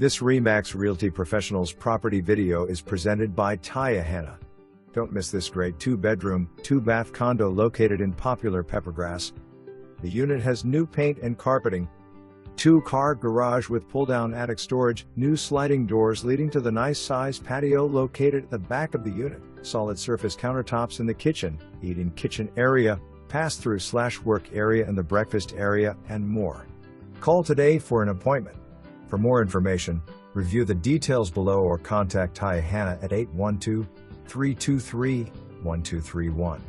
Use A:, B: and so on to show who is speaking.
A: This RE/MAX Realty Professionals property video is presented by Tya Hanna. Don't miss this great 2-bedroom, 2-bath condo located in popular Peppergrass. The unit has new paint and carpeting, 2-car garage with pull-down attic storage, new sliding doors leading to the nice-sized patio located at the back of the unit, solid surface countertops in the kitchen, eating kitchen area, pass-through/work area in the breakfast area, and more. Call today for an appointment. For more information, review the details below or contact Tya Hanna at 812-323-1231.